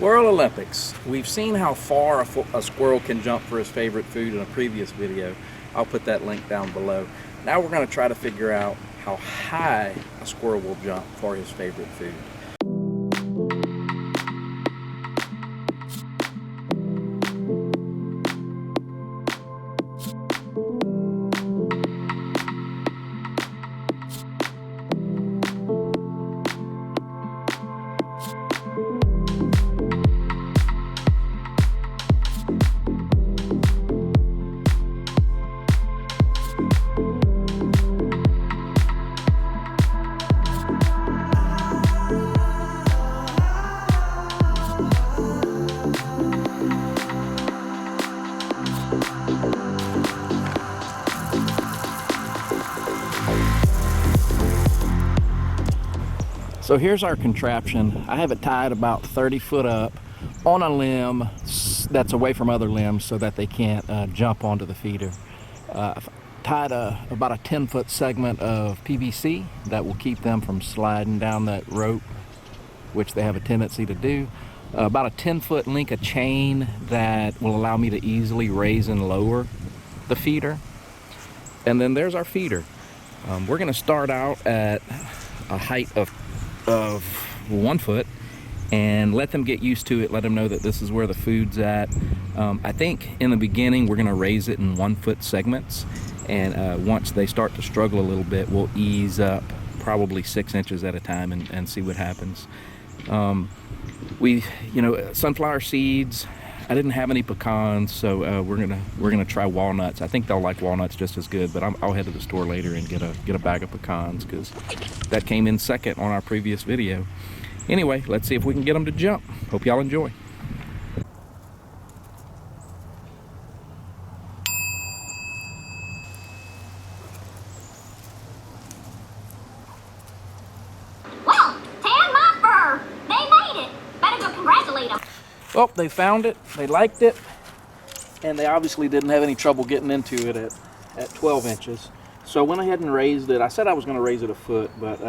Squirrel Olympics. We've seen how far a squirrel can jump for his favorite food in a previous video. I'll put that link down below. Now we're going to try to figure out how high a squirrel will jump for his favorite food. So here's our contraption. I have it tied about 30 foot up on a limb that's away from other limbs so that they can't jump onto the feeder. I've tied about a 10-foot segment of PVC that will keep them from sliding down that rope, which they have a tendency to do. About a 10-foot link of chain that will allow me to easily raise and lower the feeder. And then there's our feeder. We're gonna start out at a height of 1 foot and let them get used to it, let them know that this is where the food's at. I think in the beginning we're going to raise it in 1 foot segments, and once they start to struggle a little bit, we'll ease up probably 6 inches at a time and see what happens. Sunflower seeds, I didn't have any pecans, so we're gonna try walnuts. I think they'll like walnuts just as good, but I'll head to the store later and get a bag of pecans because that came in second on our previous video. Anyway, let's see if we can get them to jump. Hope y'all enjoy. Well, tan my fur. They made it. Better go congratulate them. Well, they found it, they liked it, and they obviously didn't have any trouble getting into it at 12 inches. So I went ahead and raised it. I said I was going to raise it a foot, but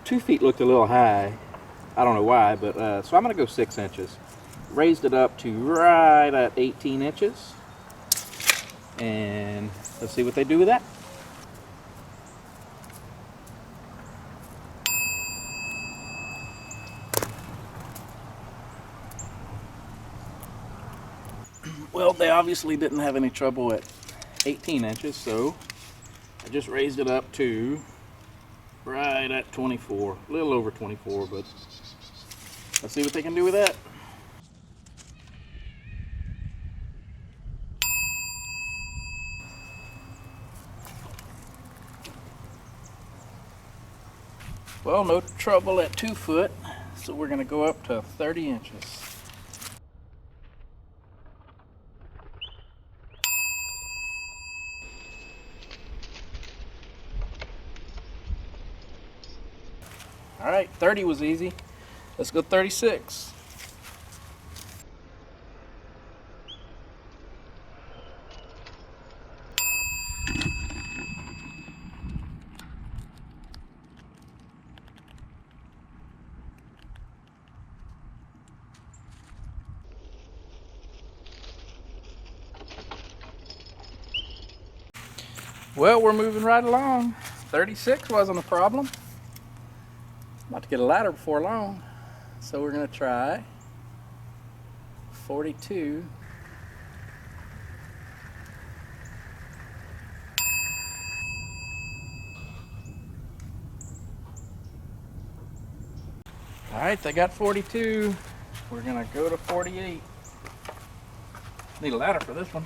2 feet looked a little high. I don't know why, but so I'm going to go 6 inches. Raised it up to right at 18 inches, and let's see what they do with that. Well, they obviously didn't have any trouble at 18 inches, so I just raised it up to right at 24, a little over 24, but let's see what they can do with that. Well, no trouble at 2 foot, so we're gonna go up to 30 inches. All right, 30 was easy. Let's go 36. Well, we're moving right along. 36 wasn't a problem. About to get a ladder before long, so we're going to try 42. All right, they got 42. We're going to go to 48. Need a ladder for this one.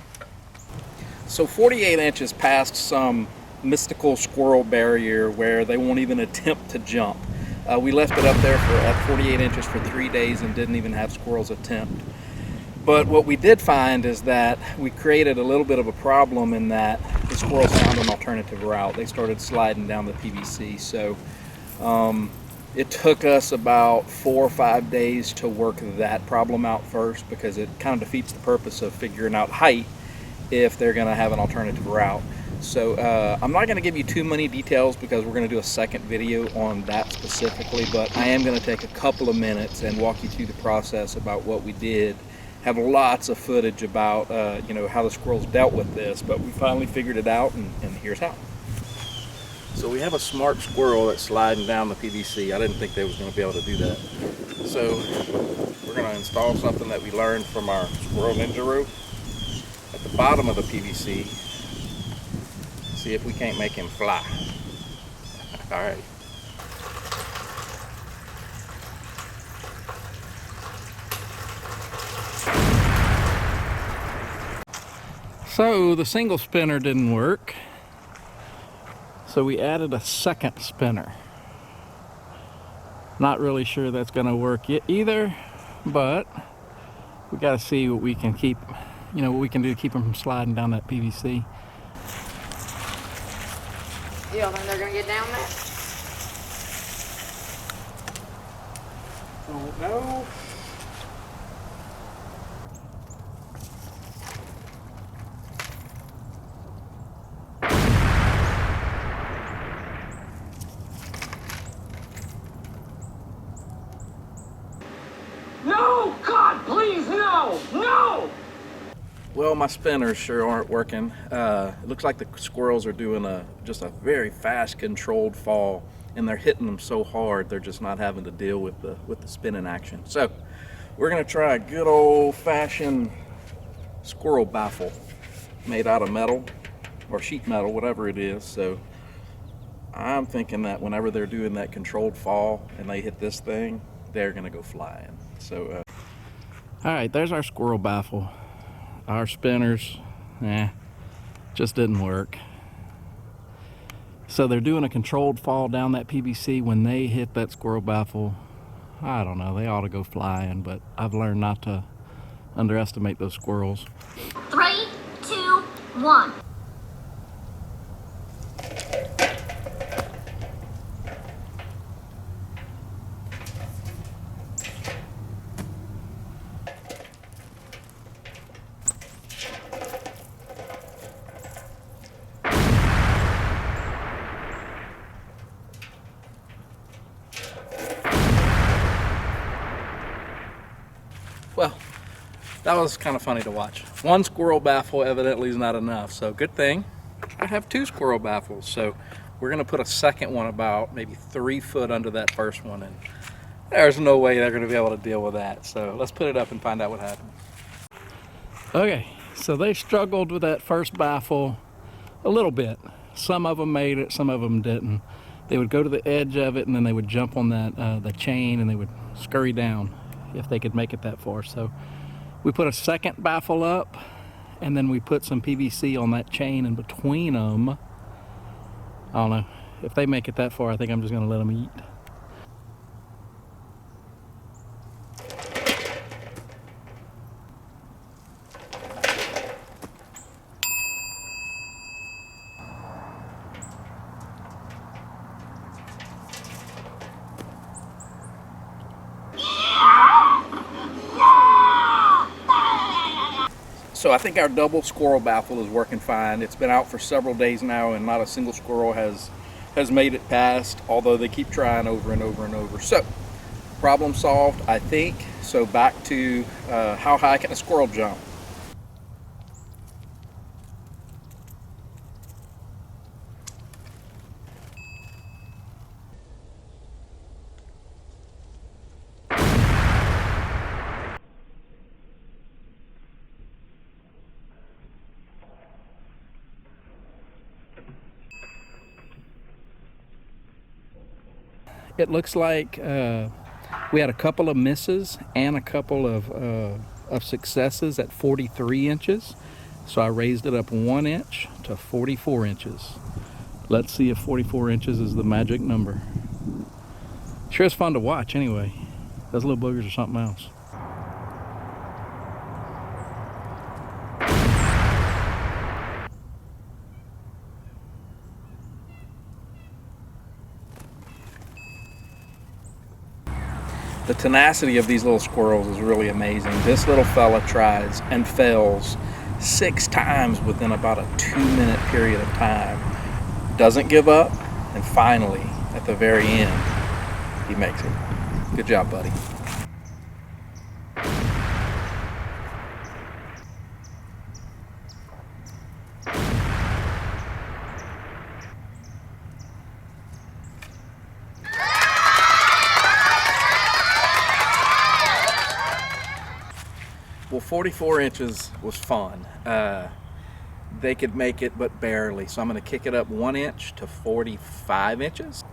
So 48 inches past some mystical squirrel barrier where they won't even attempt to jump. We left it up there at 48 inches for 3 days and didn't even have squirrels attempt. But what we did find is that we created a little bit of a problem in that the squirrels found an alternative route. They started sliding down the PVC. So it took us about 4 or 5 days to work that problem out first, because it kind of defeats the purpose of figuring out height if they're going to have an alternative route. So I'm not going to give you too many details because we're going to do a second video on that specifically, but I am going to take a couple of minutes and walk you through the process about what we did. Have lots of footage about you know, how the squirrels dealt with this, but we finally figured it out, and here's how. So we have a smart squirrel that's sliding down the PVC. I didn't think they was going to be able to do that. So we're going to install something that we learned from our squirrel ninja rope at the bottom of the PVC. See if we can't make him fly. All right. So the single spinner didn't work, so we added a second spinner. Not really sure that's going to work either, but we got to see what we can keep, you know, what we can do to keep them from sliding down that PVC. You don't think they're going to get down there? Don't know. No! God, please, no! No! Well, my spinners sure aren't working. It looks like the squirrels are doing just a very fast, controlled fall, and they're hitting them so hard they're just not having to deal with the spinning action. So we're gonna try a good old-fashioned squirrel baffle made out of metal or sheet metal, whatever it is. So I'm thinking that whenever they're doing that controlled fall and they hit this thing, they're gonna go flying. So all right, there's our squirrel baffle. Our spinners, just didn't work. So they're doing a controlled fall down that PVC. When they hit that squirrel baffle, I don't know, they ought to go flying, but I've learned not to underestimate those squirrels. 3, 2, 1. Well, that was kind of funny to watch. One squirrel baffle evidently is not enough, so good thing I have 2 squirrel baffles. So we're gonna put a second one about maybe 3 foot under that first one, and there's no way they're gonna be able to deal with that. So let's put it up and find out what happens. Okay, so they struggled with that first baffle a little bit. Some of them made it, some of them didn't. They would go to the edge of it, and then they would jump on that the chain, and they would scurry down if they could make it that far. So we put a second baffle up, and then we put some PVC on that chain in between them. I don't know. If they make it that far, I think I'm just gonna let them eat. So I think our double squirrel baffle is working fine. It's been out for several days now, and not a single squirrel has made it past, although they keep trying over and over and over. So problem solved, I think. So back to how high can a squirrel jump? It looks like we had a couple of misses and a couple of successes at 43 inches. So I raised it up 1 inch to 44 inches. Let's see if 44 inches is the magic number. Sure is fun to watch anyway. Those little boogers are something else. The tenacity of these little squirrels is really amazing. This little fella tries and fails 6 times within about a 2-minute period of time. Doesn't give up, and finally, at the very end, he makes it. Good job, buddy. Well, 44 inches was fun. They could make it, but barely. So I'm going to kick it up 1 inch to 45 inches.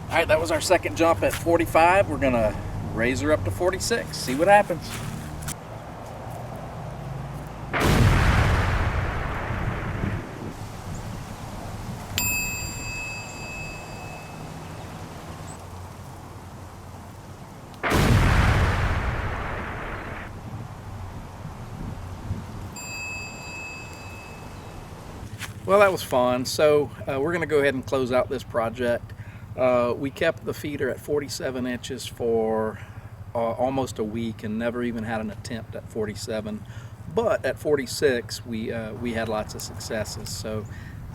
All right, that was our second jump at 45. We're gonna raise her up to 46, see what happens. Well, that was fun. So we're gonna go ahead and close out this project. We kept the feeder at 47 inches for almost a week and never even had an attempt at 47. But at 46, we had lots of successes. So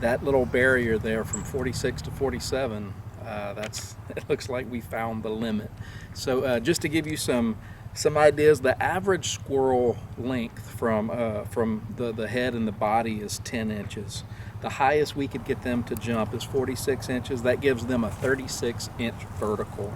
that little barrier there from 46 to 47, it looks like we found the limit. So just to give you some ideas, the average squirrel length from the head and the body is 10 inches. The highest we could get them to jump is 46 inches. That gives them a 36-inch vertical.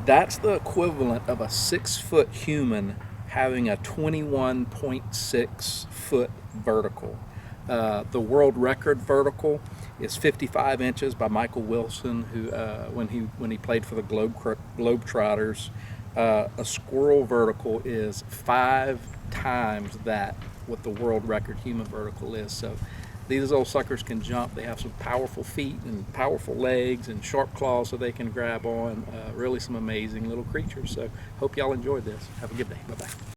That's the equivalent of a 6-foot human having a 21.6 foot vertical. The world record vertical is 55 inches by Michael Wilson, who when he played for the Globetrotters. A squirrel vertical is 5 times that what the world record human vertical is. So these old suckers can jump. They have some powerful feet and powerful legs and sharp claws so they can grab on. Really some amazing little creatures. So hope y'all enjoyed this. Have a good day. Bye-bye.